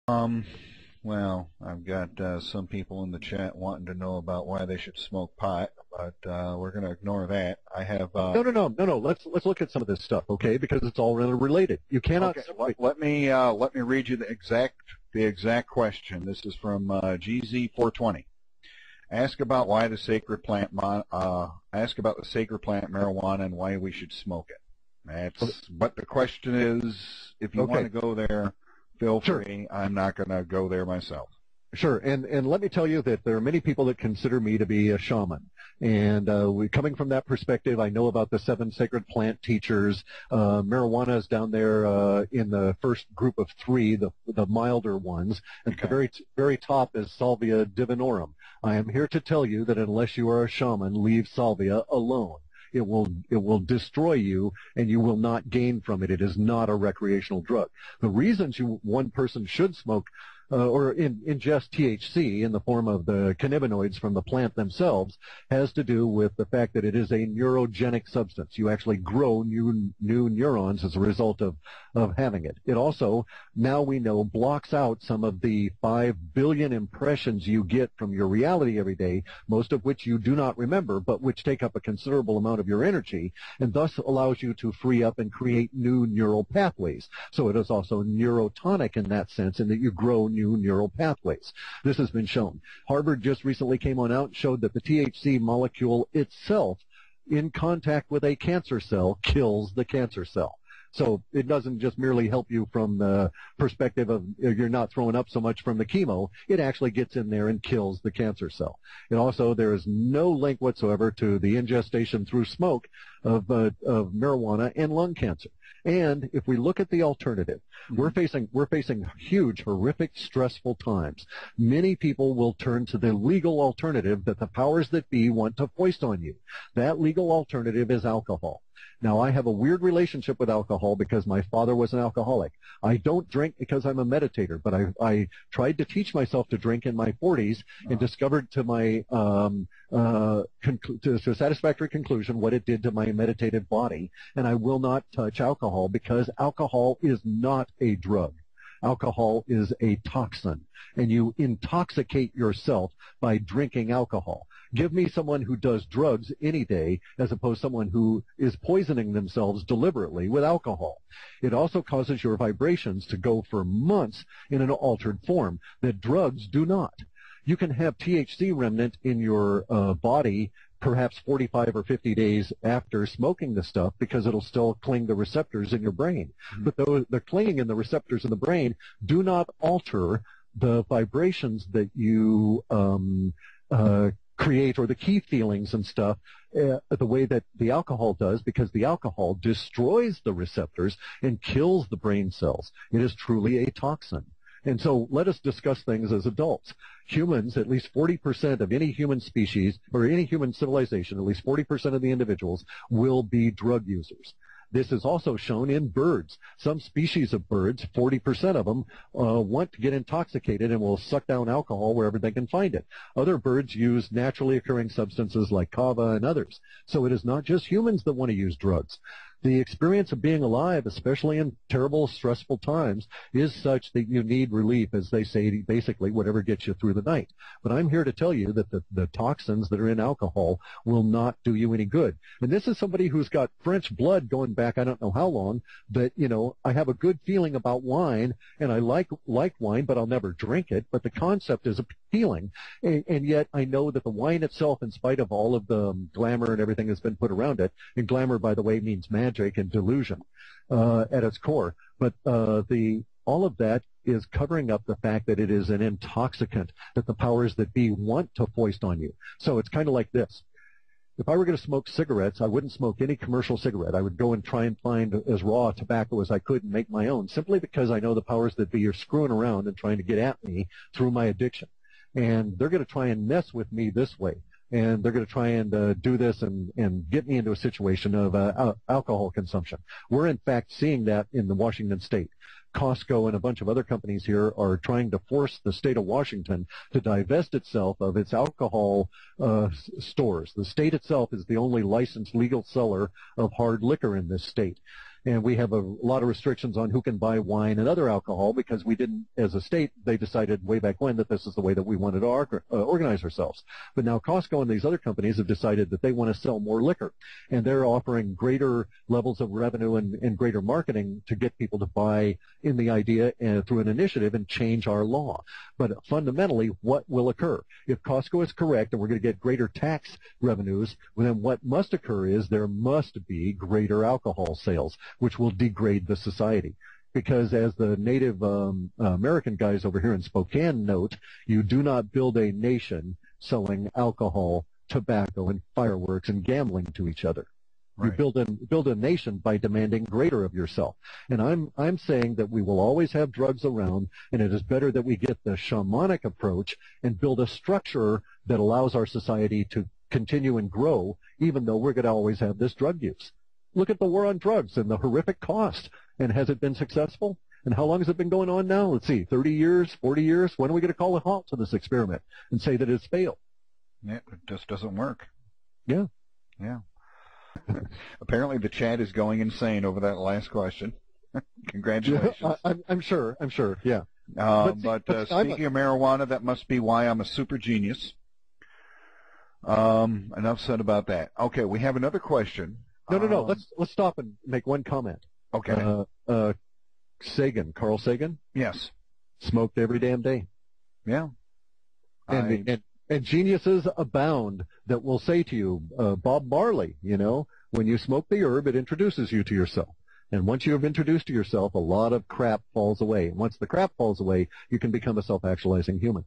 Um, well, I've got some people in the chat wanting to know about why they should smoke pot, but we're going to ignore that. I have No. Let's look at some of this stuff, okay? Because it's all really related. You cannot okay. separate. Let me read you the exact question. This is from GZ420. Ask about the sacred plant marijuana and why we should smoke it. But the question is, if you want to go there, feel free. I'm not going to go there myself. Sure, and let me tell you that there are many people that consider me to be a shaman, and coming from that perspective, I know about the 7 sacred plant teachers. Marijuana is down there in the first group of 3, the milder ones, and at the very top is Salvia divinorum. I am here to tell you that unless you are a shaman, leave Salvia alone. It will destroy you, and you will not gain from it. It is not a recreational drug. The reasons one person should smoke or ingest THC in the form of the cannabinoids from the plant themselves has to do with the fact that it is a neurogenic substance. You actually grow new neurons as a result of having it. It also, now we know, blocks out some of the 5 billion impressions you get from your reality every day, most of which you do not remember, but which take up a considerable amount of your energy, and thus allows you to free up and create new neural pathways. So it is also neurotonic in that sense, in that you grow new neural pathways. This has been shown. Harvard just recently came on out and showed that the THC molecule itself, in contact with a cancer cell, kills the cancer cell. So it doesn't just merely help you from the perspective of you're not throwing up so much from the chemo. It actually gets in there and kills the cancer cell. And also, there is no link whatsoever to the ingestion through smoke of marijuana and lung cancer. And if we look at the alternative, we're facing huge, horrific, stressful times. Many people will turn to the legal alternative that the powers that be want to foist on you. That legal alternative is alcohol. Now, I have a weird relationship with alcohol because my father was an alcoholic. I don't drink because I'm a meditator, but I tried to teach myself to drink in my 40s and discovered to my to a satisfactory conclusion what it did to my meditative body. And I will not touch alcohol because alcohol is not a drug. Alcohol is a toxin, and you intoxicate yourself by drinking alcohol. Give me someone who does drugs any day as opposed to someone who is poisoning themselves deliberately with alcohol. It also causes your vibrations to go for months in an altered form that drugs do not. You can have THC remnant in your body perhaps 45 or 50 days after smoking the stuff because it'll still cling to receptors in your brain. But the clinging in the receptors in the brain do not alter the vibrations that you create, or the key feelings and stuff, the way that the alcohol does, because the alcohol destroys the receptors and kills the brain cells. It is truly a toxin. And so let us discuss things as adults. Humans, at least 40% of any human species or any human civilization, at least 40% of the individuals will be drug users. This is also shown in birds. Some species of birds, 40% of them, want to get intoxicated and will suck down alcohol wherever they can find it. Other birds use naturally occurring substances like kava and others. So it is not just humans that want to use drugs. The experience of being alive, especially in terrible, stressful times, is such that you need relief, as they say, basically whatever gets you through the night. But I'm here to tell you that the toxins that are in alcohol will not do you any good. And this is somebody who's got French blood going back I don't know how long, that, I have a good feeling about wine, and I like wine, but I'll never drink it. But the concept is appealing. And yet I know that the wine itself, in spite of all of the glamour and everything that's been put around it, and glamour, by the way, means magic and delusion at its core. But all of that is covering up the fact that it is an intoxicant that the powers that be want to foist on you. So it's kind of like this. If I were going to smoke cigarettes, I wouldn't smoke any commercial cigarette. I would go and try and find as raw tobacco as I could and make my own, simply because I know the powers that be are screwing around and trying to get at me through my addiction. And they're going to try and mess with me this way. And they're going to try and do this and get me into a situation of alcohol consumption. We're, in fact, seeing that in the Washington state. Costco and a bunch of other companies here are trying to force the state of Washington to divest itself of its alcohol stores. The state itself is the only licensed legal seller of hard liquor in this state. and we have a lot of restrictions on who can buy wine and other alcohol because we didn't, as a state, they decided way back when that this is the way that we wanted to organize ourselves. But now Costco and these other companies have decided that they want to sell more liquor, and they're offering greater levels of revenue and greater marketing to get people to buy in the idea through an initiative and change our law. But fundamentally, what will occur? If Costco is correct and we're going to get greater tax revenues, then what must occur is there must be greater alcohol sales, which will degrade the society. Because as the Native American guys over here in Spokane note, you do not build a nation selling alcohol, tobacco, and fireworks and gambling to each other. Right. You build a nation by demanding greater of yourself. And I'm saying that we will always have drugs around, and it is better that we get the shamanic approach and build a structure that allows our society to continue and grow, even though we're going to always have this drug use. Look at the war on drugs and the horrific cost. And has it been successful? And how long has it been going on now? Let's see, 30 years, 40 years? When are we going to call a halt to this experiment and say that it's failed? Yeah, it just doesn't work. Yeah. Yeah. Apparently the chat is going insane over that last question. Congratulations. Yeah, I'm sure, yeah. But speaking of marijuana, that must be why I'm a super genius. Enough said about that. Okay, we have another question. No. Let's stop and make one comment. Okay. Carl Sagan. Yes. Smoked every damn day. Yeah. And geniuses abound that will say to you, Bob Marley, when you smoke the herb, it introduces you to yourself. And once you have introduced to yourself, a lot of crap falls away. And once the crap falls away, you can become a self-actualizing human.